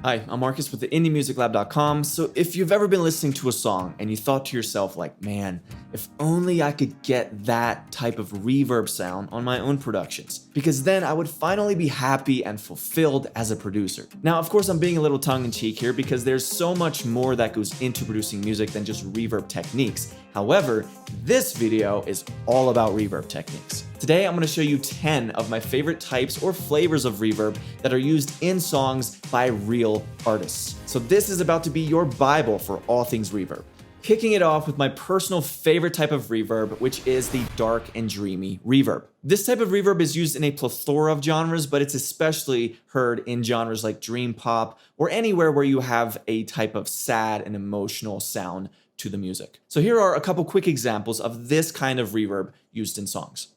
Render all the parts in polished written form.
Hi, I'm Marcus with the IndieMusicLab.com. So if you've ever been listening to a song and you thought to yourself like, man, if only I could get that type of reverb sound on my own productions, because then I would finally be happy and fulfilled as a producer. Now, of course, I'm being a little tongue-in-cheek here because there's so much more that goes into producing music than just reverb techniques. However, this video is all about reverb techniques. Today, I'm going to show you 10 of my favorite types or flavors of reverb that are used in songs by real artists. So this is about to be your Bible for all things reverb. Kicking it off with my personal favorite type of reverb, which is the dark and dreamy reverb. This type of reverb is used in a plethora of genres, but it's especially heard in genres like dream pop or anywhere where you have a type of sad and emotional sound to the music. So here are a couple quick examples of this kind of reverb used in songs.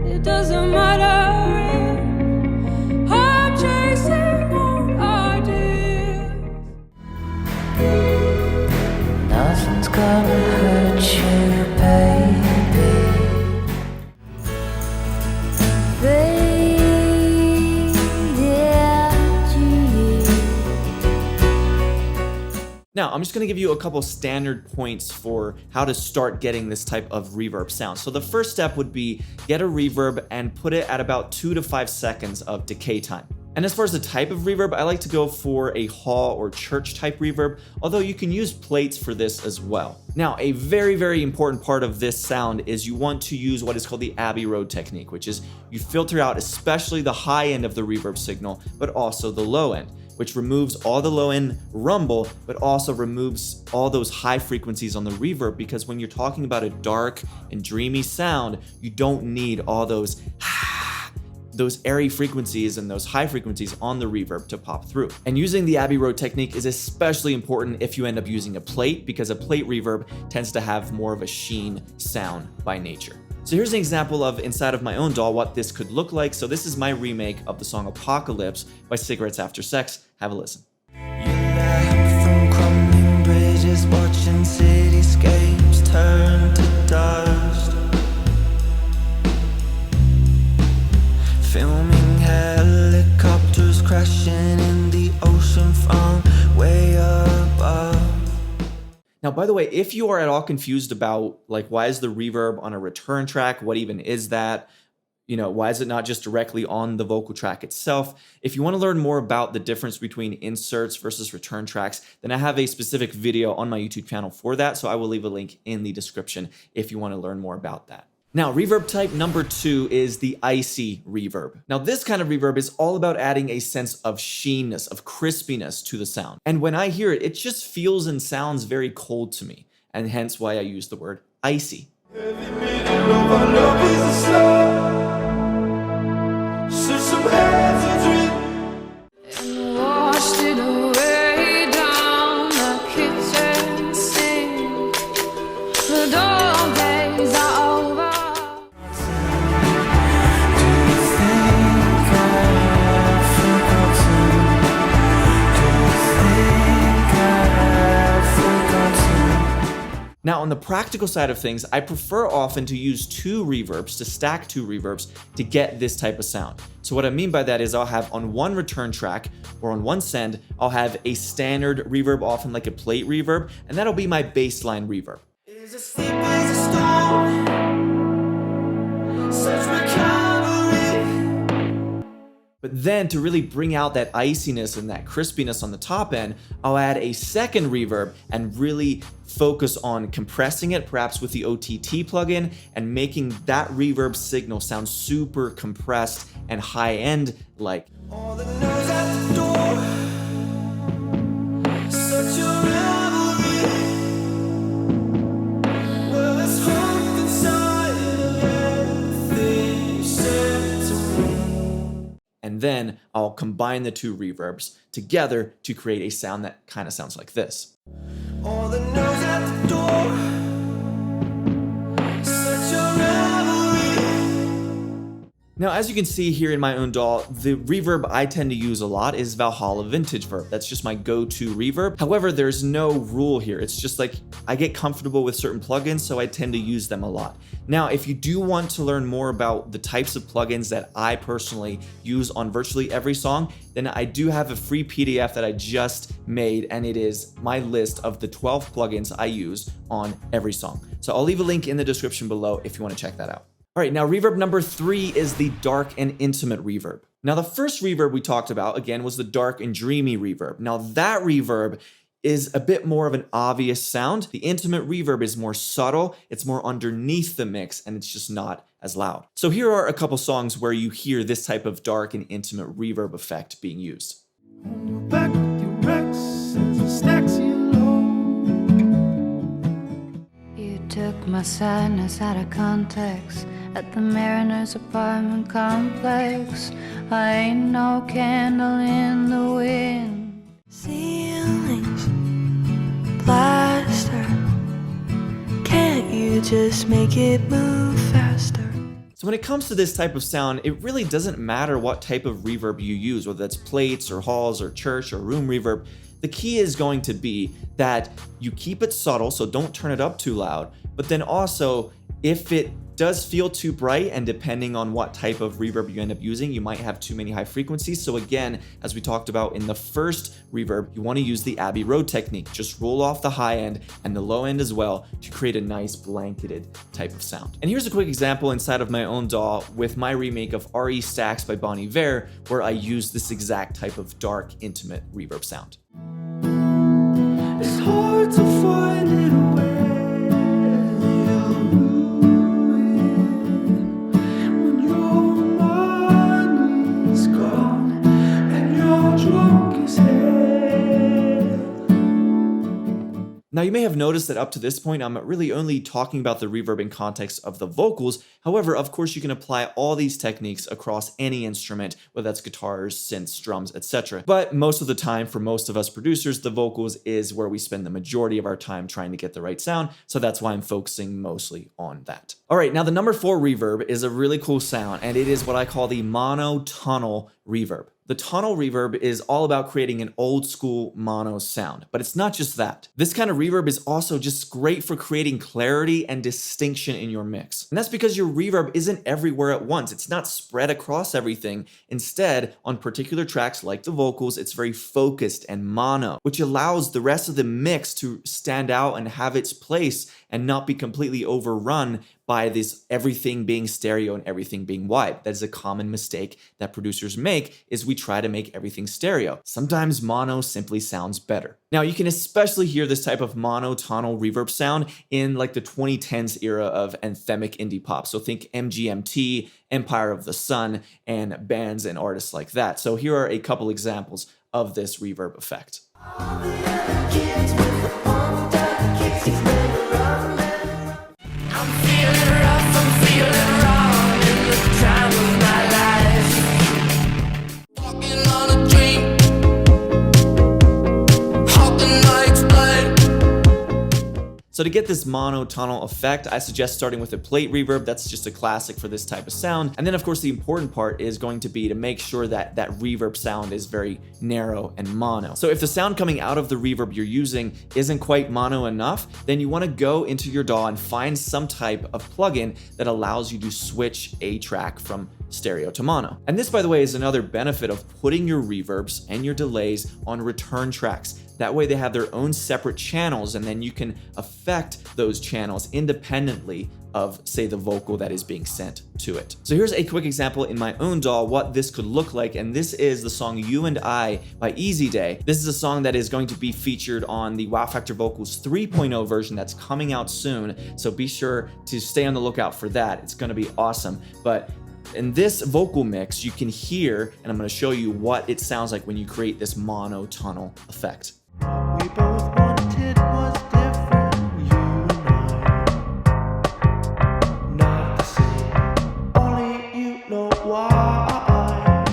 It doesn't matter. I'm chasing more ideas. Nothing's gonna hurt you, baby. Now, I'm just going to give you a couple standard points for how to start getting this type of reverb sound. So the first step would be get a reverb and put it at about 2 to 5 seconds of decay time. And as far as the type of reverb, I like to go for a hall or church type reverb, although you can use plates for this as well. Now, a very, very important part of this sound is you want to use what is called the Abbey Road technique, which is you filter out especially the high end of the reverb signal, but also the low end, which removes all the low end rumble, but also removes all those high frequencies on the reverb, because when you're talking about a dark and dreamy sound, you don't need all those airy frequencies and those high frequencies on the reverb to pop through. And using the Abbey Road technique is especially important if you end up using a plate, because a plate reverb tends to have more of a sheen sound by nature. So here's an example of, inside of my own DAW, what this could look like. So this is my remake of the song Apocalypse by Cigarettes After Sex. Have a listen. You left from crumbling bridges, watching cityscapes turn to dust. Filming helicopters crashing in the ocean from way above. Now, by the way, if you are at all confused about like, why is the reverb on a return track? What even is that? You know, why is it not just directly on the vocal track itself? If you want to learn more about the difference between inserts versus return tracks, then I have a specific video on my YouTube channel for that. So I will leave a link in the description if you want to learn more about that. Now, reverb type number 2 is the ICY Reverb. Now, this kind of reverb is all about adding a sense of sheenness, of crispiness to the sound. And when I hear it, it just feels and sounds very cold to me, and hence why I use the word icy. Now, on the practical side of things, I prefer often to use 2 reverbs, to stack 2 reverbs to get this type of sound. So what I mean by that is I'll have on one return track or on one send, I'll have a standard reverb, often like a plate reverb, and that'll be my baseline reverb. Is asleep as a stone, such recovery. But then to really bring out that iciness and that crispiness on the top end, I'll add a second reverb and really focus on compressing it, perhaps with the OTT plugin, and making that reverb signal sound super compressed and high end like. All the noise at the door, such a revelry. Well, it's hope inside of everything you said to me. And then I'll combine the 2 reverbs together to create a sound that kind of sounds like this. All the noise at the door, such a revelry. Now, as you can see here in my own DAW, the reverb I tend to use a lot is Valhalla Vintage Verb. That's just my go-to reverb. However, there's no rule here. It's just like I get comfortable with certain plugins, so I tend to use them a lot. Now, if you do want to learn more about the types of plugins that I personally use on virtually every song, then I do have a free PDF that I just made, and it is my list of the 12 plugins I use on every song. So I'll leave a link in the description below if you want to check that out. All right, now reverb number 3 is the dark and intimate reverb. Now the first reverb we talked about, again, was the dark and dreamy reverb. Now that reverb is a bit more of an obvious sound. The intimate reverb is more subtle, it's more underneath the mix, and it's just not as loud. So here are a couple songs where you hear this type of dark and intimate reverb effect being used. On your back with your Rex and the snacks you load. You took my sadness out of context at the Mariner's apartment complex. I ain't no candle in the wind. Ceilings, plaster. Can't you just make it move faster? So when it comes to this type of sound, it really doesn't matter what type of reverb you use, whether that's plates or halls or church or room reverb. The key is going to be that you keep it subtle, so don't turn it up too loud, but then also if it does feel too bright, and depending on what type of reverb you end up using, you might have too many high frequencies. So again, as we talked about in the first reverb, you want to use the Abbey Road technique. Just roll off the high end and the low end as well to create a nice blanketed type of sound. And here's a quick example inside of my own DAW with my remake of RE Stacks by Bon Iver, where I use this exact type of dark, intimate reverb sound. It's hard to find it away. When your money's gone and you're drunk as hell. Now you may have noticed that up to this point, I'm really only talking about the reverb in context of the vocals. However, of course, you can apply all these techniques across any instrument, whether that's guitars, synths, drums, etc. But most of the time, for most of us producers, the vocals is where we spend the majority of our time trying to get the right sound. So that's why I'm focusing mostly on that. All right, now the number 4 reverb is a really cool sound, and it is what I call the mono-tunnel reverb. The tunnel reverb is all about creating an old school mono sound, but it's not just that. This kind of reverb is also just great for creating clarity and distinction in your mix. And that's because your reverb isn't everywhere at once. It's not spread across everything. Instead, on particular tracks like the vocals, it's very focused and mono, which allows the rest of the mix to stand out and have its place and not be completely overrun by this everything being stereo and everything being wide. That is a common mistake that producers make, is we try to make everything stereo. Sometimes mono simply sounds better. Now you can especially hear this type of monotonal reverb sound in like the 2010s era of anthemic indie pop. So think MGMT, Empire of the Sun, and bands and artists like that. So here are a couple examples of this reverb effect. All the other kids with the pumped up kicks, he's never run. I'm feeling rough, I'm feeling wrong in the time of my life. Walking on a dream, hoping I explain. So to get this monotonal effect, I suggest starting with a plate reverb. That's just a classic for this type of sound. And then of course the important part is going to be to make sure that that reverb sound is very narrow and mono. So if the sound coming out of the reverb you're using isn't quite mono enough, then you want to go into your DAW and find some type of plugin that allows you to switch a track from stereo to mono. And this, by the way, is another benefit of putting your reverbs and your delays on return tracks. That way they have their own separate channels, and then you can affect those channels independently of, say, the vocal that is being sent to it. So here's a quick example in my own DAW what this could look like, and this is the song You and I by Easy Day. This is a song that is going to be featured on the Wow Factor Vocals 3.0 version that's coming out soon, so be sure to stay on the lookout for that. It's going to be awesome. But in this vocal mix, you can hear, and I'm going to show you what it sounds like when you create this monotonal effect. We both wanted was different, you and I. Not the same, only you know why.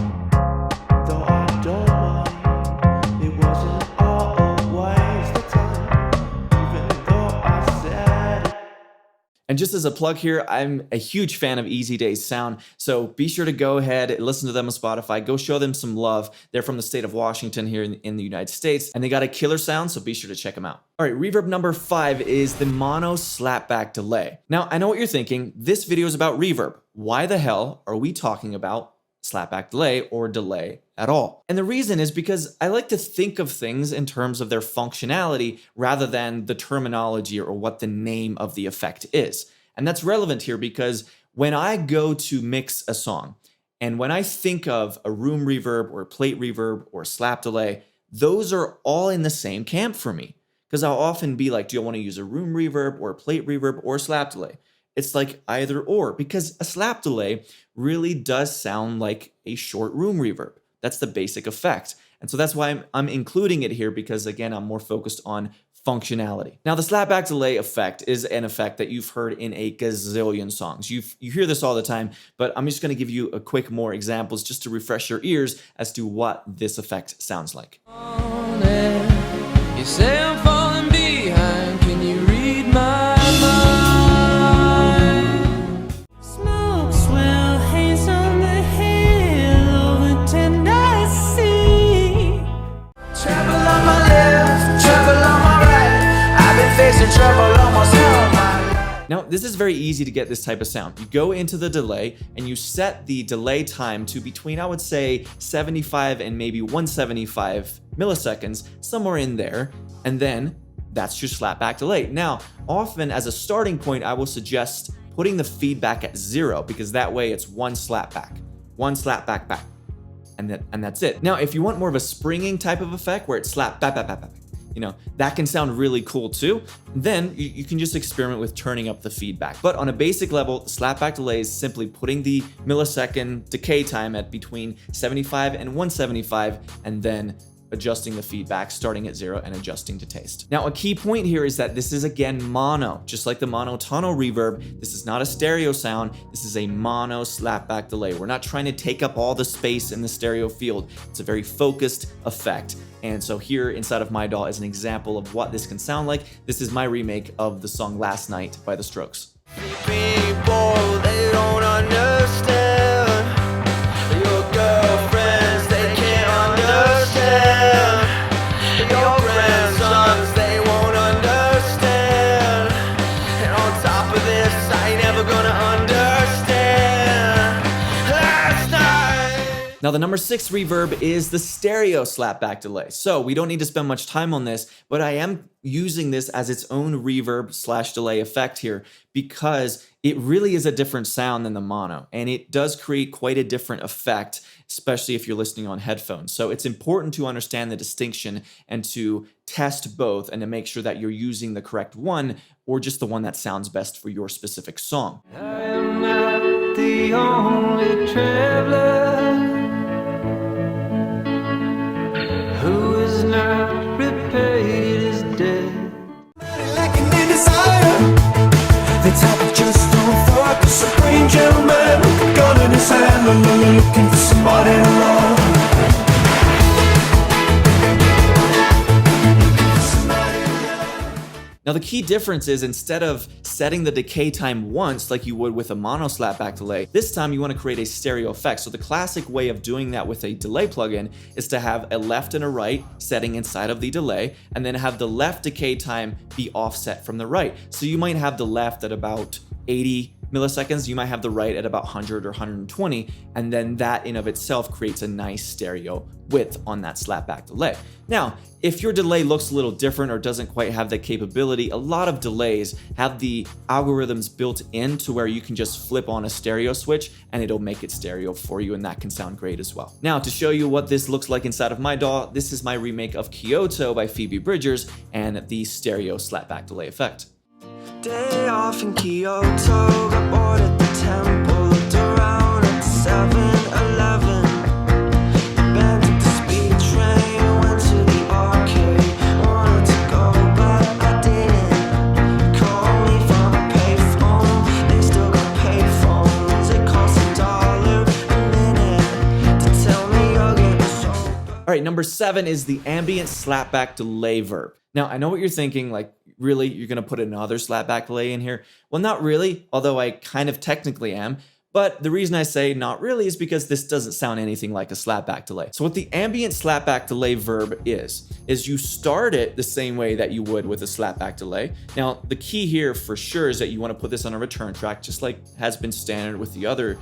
Though I don't mind, it wasn't always the time, even though I said it. And just as a plug here, I'm a huge fan of Easy Day's sound, so be sure to go ahead and listen to them on Spotify. Go show them some love. They're from the state of Washington here in the United States, and they got a killer sound, so be sure to check them out. All right, reverb number 5 is the mono slapback delay. Now, I know what you're thinking. This video is about reverb. Why the hell are we talking about slapback delay or delay at all? And the reason is because I like to think of things in terms of their functionality rather than the terminology or what the name of the effect is. And that's relevant here because when I go to mix a song and when I think of a room reverb or a plate reverb or slap delay, those are all in the same camp for me. Because I'll often be like, do you want to use a room reverb or a plate reverb or a slap delay? It's like either or, because a slap delay really does sound like a short room reverb. That's the basic effect. And so that's why I'm including it here, because again, I'm more focused on functionality. Now, the slapback delay effect is an effect that you've heard in a gazillion songs. You hear this all the time, but I'm just gonna give you a quick more examples just to refresh your ears as to what this effect sounds like. You say I'm falling behind, can you read my mind? Smoke swell haze on the hill over Tennessee. Travel on my left, travel on my right. I've been facing trouble almost all my life. Now, this is very easy to get this type of sound. You go into the delay and you set the delay time to between, I would say, 75 and maybe 175 milliseconds, somewhere in there, and then that's your slapback delay. Now, often as a starting point, I will suggest putting the feedback at 0, because that way it's one slapback back, and that's it. Now, if you want more of a springing type of effect where it's slap back, you know, that can sound really cool too. Then you can just experiment with turning up the feedback. But on a basic level, the slapback delay is simply putting the millisecond decay time at between 75 and 175, and then adjusting the feedback, starting at 0 and adjusting to taste. Now, a key point here is that this is again mono, just like the monotonal reverb. This is not a stereo sound. This is a mono slapback delay. We're not trying to take up all the space in the stereo field. It's a very focused effect. And so here inside of My Doll is an example of what this can sound like. This is my remake of the song Last Night by The Strokes. People, they don't understand. Your girlfriends, they can't understand. Your grandsons, they won't understand. And on top of this, I ain't never gonna understand. Last night. Now, the number 6 reverb is the stereo slapback delay. So we don't need to spend much time on this, but I am using this as its own reverb / delay effect here because it really is a different sound than the mono, and it does create quite a different effect, especially if you're listening on headphones. So it's important to understand the distinction and to test both and to make sure that you're using the correct one or just the one that sounds best for your specific song. I am not the only traveler who is not repaid is dead. Lacking in desire, the type of just don't focus. A green gentleman, gun in his hand, looking for somebody to love. Now, the key difference is instead of setting the decay time once like you would with a mono slapback delay, this time you want to create a stereo effect. So the classic way of doing that with a delay plugin is to have a left and a right setting inside of the delay, and then have the left decay time be offset from the right. So you might have the left at about 80 milliseconds, you might have the right at about 100 or 120, and then that in of itself creates a nice stereo width on that slapback delay. Now, if your delay looks a little different or doesn't quite have that capability, a lot of delays have the algorithms built in to where you can just flip on a stereo switch and it'll make it stereo for you, and that can sound great as well. Now, to show you what this looks like inside of My Doll, this is my remake of Kyoto by Phoebe Bridgers and the stereo slapback delay effect. Day off in Kyoto, got bored at the temple, looked around at 7-Eleven. Bent at the speed train, went to the arcade. Wanted to go, but I didn't. Call me from a payphone, they still got payphones. It costs $1 a minute to tell me you're getting sober. All right, number 7 is the ambient slapback DelayVerb. Now, I know what you're thinking, like, really, you're going to put another slapback delay in here? Well, not really, although I kind of technically am. But the reason I say not really is because this doesn't sound anything like a slapback delay. So what the ambient slapback delay verb is you start it the same way that you would with a slapback delay. Now, the key here for sure is that you want to put this on a return track, just like has been standard with the other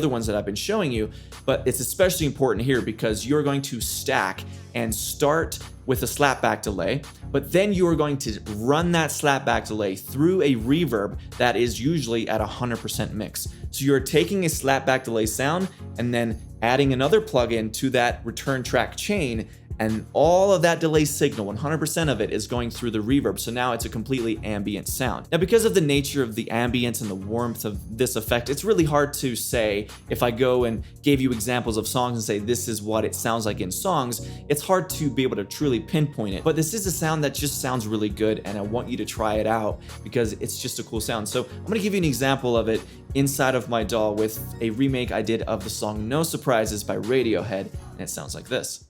ones that I've been showing you, but it's especially important here because you're going to stack and start with a slapback delay, but then you are going to run that slapback delay through a reverb that is usually at 100% mix. So you're taking a slapback delay sound and then adding another plugin to that return track chain, and all of that delay signal, 100% of it, is going through the reverb. So now it's a completely ambient sound. Now, because of the nature of the ambience and the warmth of this effect, it's really hard to say. If I go and gave you examples of songs and say this is what it sounds like in songs, it's hard to be able to truly pinpoint it. But this is a sound that just sounds really good, and I want you to try it out because it's just a cool sound. So I'm gonna give you an example of it inside of my DAW with a remake I did of the song No Surprises by Radiohead, and it sounds like this.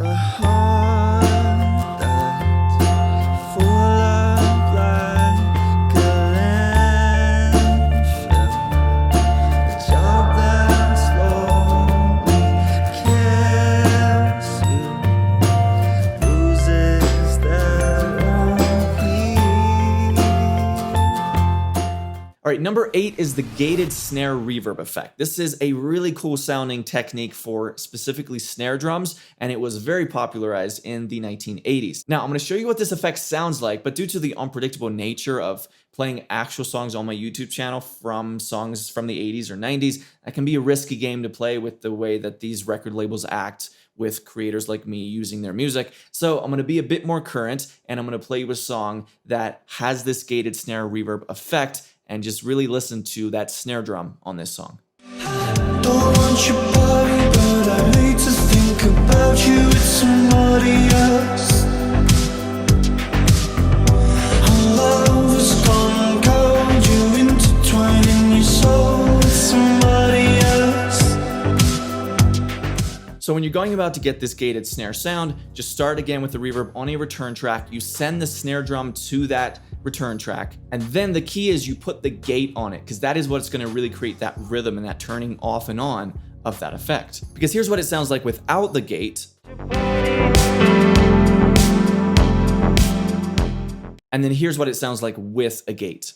A heart that's full of like a landfill, a job that slowly kills you, bruises that won't heal. All right, number 8 is the gated snare reverb effect. This is a really cool sounding technique for specifically snare drums, and it was very popularized in the 1980s. Now, I'm gonna show you what this effect sounds like, but due to the unpredictable nature of playing actual songs on my YouTube channel from songs from the 80s or 90s, that can be a risky game to play with the way that these record labels act with creators like me using their music. So I'm gonna be a bit more current, and I'm gonna play you a song that has this gated snare reverb effect, and just really listen to that snare drum on this song. Don't want your body, but I hate to think about you with somebody else. Our love was gone cold, you intertwining your soul with somebody else. So when you're going about to get this gated snare sound, just start again with the reverb on a return track. You send the snare drum to that return track, and then the key is you put the gate on it, because that is what's going to really create that rhythm and that turning off and on of that effect. Because here's what it sounds like without the gate, and then here's what it sounds like with a gate.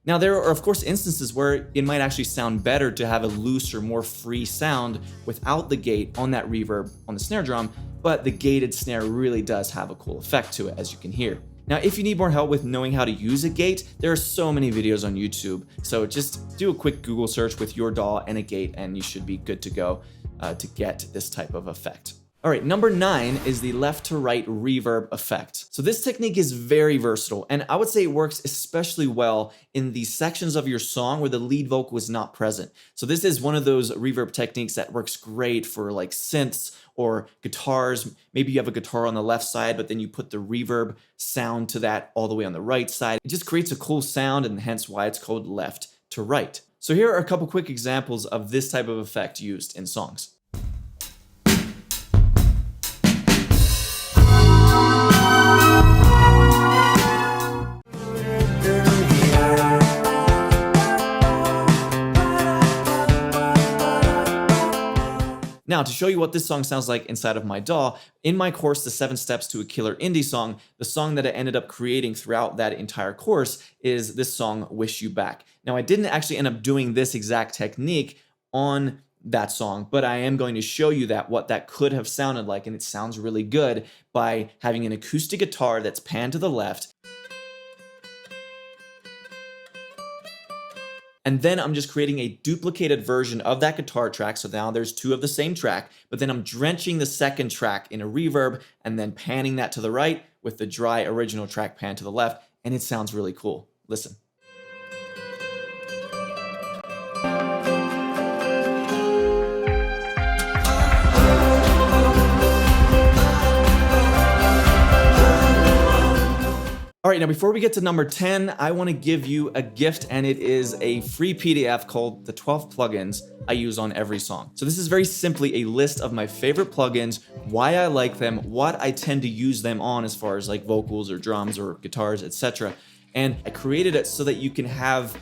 Now, there are, of course, instances where it might actually sound better to have a looser, more free sound without the gate on that reverb on the snare drum, but the gated snare really does have a cool effect to it, as you can hear. Now, if you need more help with knowing how to use a gate, there are so many videos on YouTube, so just do a quick Google search with your DAW and a gate, and you should be good to go to get this type of effect. All right, number 9 is the left to right reverb effect. So this technique is very versatile, and I would say it works especially well in the sections of your song where the lead vocal is not present. So this is one of those reverb techniques that works great for like synths or guitars. Maybe you have a guitar on the left side, but then you put the reverb sound to that all the way on the right side. It just creates a cool sound, and hence why it's called left to right. So here are a couple quick examples of this type of effect used in songs. Now, to show you what this song sounds like inside of my DAW, in my course, The 7 Steps to a Killer Indie Song, the song that I ended up creating throughout that entire course is this song, Wish You Back. Now, I didn't actually end up doing this exact technique on that song, but I am going to show you what that could have sounded like, and it sounds really good by having an acoustic guitar that's panned to the left. And then I'm just creating a duplicated version of that guitar track. So now there's 2 of the same track, but then I'm drenching the second track in a reverb and then panning that to the right with the dry original track panned to the left. And it sounds really cool. Listen. All right, now before we get to number 10, I want to give you a gift, and it is a free PDF called the 12 plugins I use on every song. So this is very simply a list of my favorite plugins, why I like them, what I tend to use them on as far as like vocals or drums or guitars, etc. And I created it so that you can have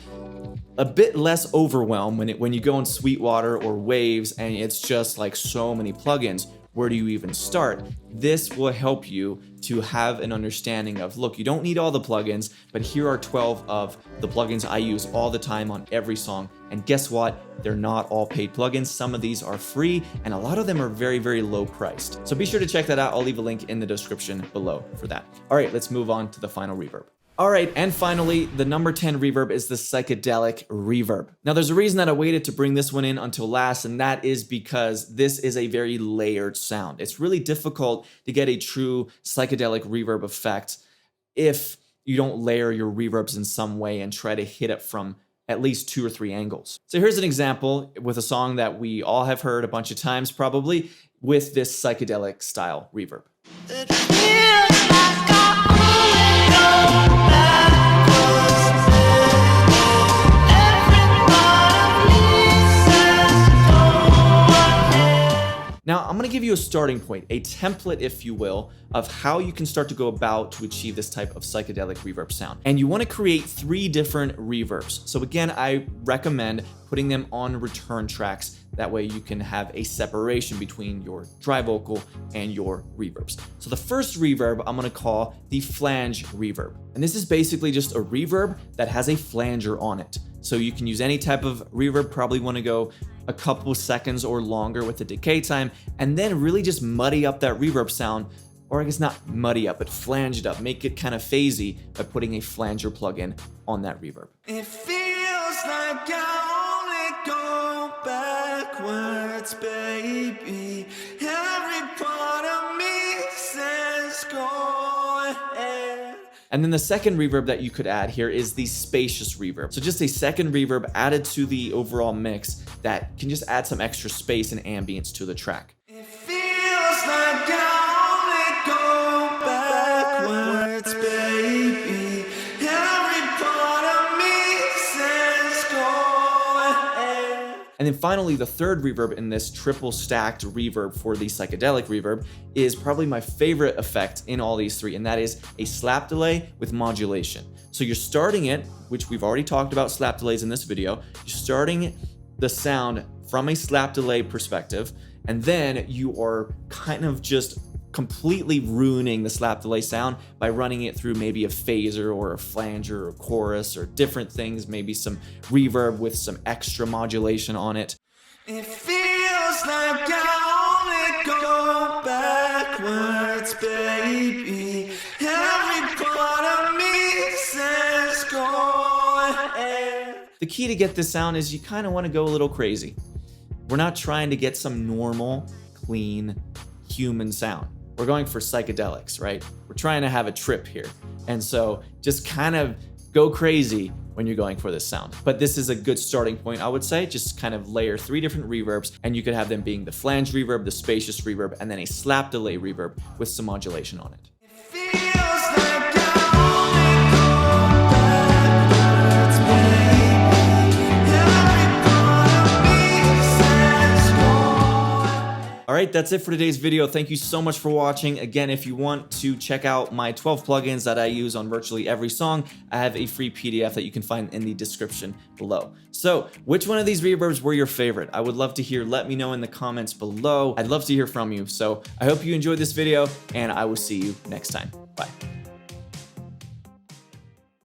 a bit less overwhelm when you go on Sweetwater or Waves and it's just like so many plugins. Where do you even start? This will help you to have an understanding of, look, you don't need all the plugins, but here are 12 of the plugins I use all the time on every song. And guess what? They're not all paid plugins. Some of these are free, and a lot of them are very, very low priced. So be sure to check that out. I'll leave a link in the description below for that. All right, let's move on to the final reverb. All right, and finally, the number 10 reverb is the Psychedelic Reverb. Now, there's a reason that I waited to bring this one in until last, and that is because this is a very layered sound. It's really difficult to get a true psychedelic reverb effect if you don't layer your reverbs in some way and try to hit it from at least 2 or 3 angles. So here's an example with a song that we all have heard a bunch of times probably with this psychedelic style reverb. It feels like I only go backwards. Now, I'm gonna give you a starting point, a template, if you will, of how you can start to go about to achieve this type of psychedelic reverb sound. And you wanna create 3 different reverbs. So again, I recommend putting them on return tracks. That way you can have a separation between your dry vocal and your reverbs. So the first reverb I'm gonna call the flange reverb. And this is basically just a reverb that has a flanger on it. So you can use any type of reverb, probably wanna go a couple seconds or longer with the decay time, and then really just muddy up that reverb sound, or I guess not muddy up, but flange it up, make it kind of phasey by putting a flanger plugin on that reverb. It feels like I only go backwards, baby. Every part of me says go ahead. And then the second reverb that you could add here is the spacious reverb. So just a second reverb added to the overall mix that can just add some extra space and ambience to the track. It feels like I only go backwards, baby. Every part of me says go ahead. And then finally, the third reverb in this triple stacked reverb for the psychedelic reverb is probably my favorite effect in all these 3, and that is a slap delay with modulation. So you're starting it, which we've already talked about slap delays in this video, you're starting the sound from a slap delay perspective, and then you are kind of just completely ruining the slap delay sound by running it through maybe a phaser or a flanger or chorus or different things, maybe some reverb with some extra modulation on it. It feels like I only go backwards, baby. Every part of me says go ahead. The key to get this sound is you kind of want to go a little crazy. We're not trying to get some normal, clean, human sound. We're going for psychedelics, right? We're trying to have a trip here. And so just kind of go crazy when you're going for this sound. But this is a good starting point, I would say. Just kind of layer 3 different reverbs, and you could have them being the flange reverb, the spacious reverb, and then a slap delay reverb with some modulation on it. All right, that's it for today's video. Thank you so much for watching. Again, if you want to check out my 12 plugins that I use on virtually every song, I have a free PDF that you can find in the description below. So, which one of these reverbs were your favorite? I would love to hear. Let me know in the comments below. I'd love to hear from you. So, I hope you enjoyed this video, and I will see you next time. Bye.